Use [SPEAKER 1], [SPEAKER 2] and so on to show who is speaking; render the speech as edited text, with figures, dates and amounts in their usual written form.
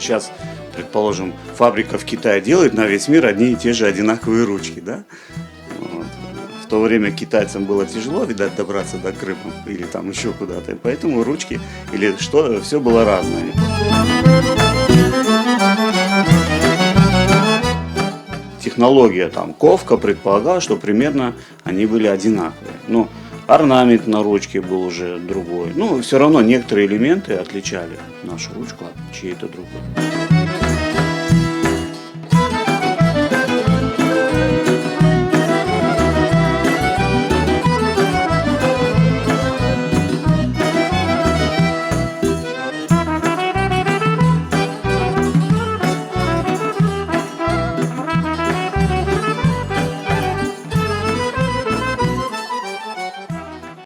[SPEAKER 1] сейчас, предположим, фабрика в Китае делает на весь мир одни и те же одинаковые ручки, да? Вот. В то время китайцам было тяжело, видать, добраться до Крыма или там еще куда-то, и поэтому ручки или что, все было разное. Технология там ковка предполагала, что примерно они были одинаковые. Но орнамент на ручке был уже другой. Ну, все равно некоторые элементы отличали нашу ручку от чьей-то другой.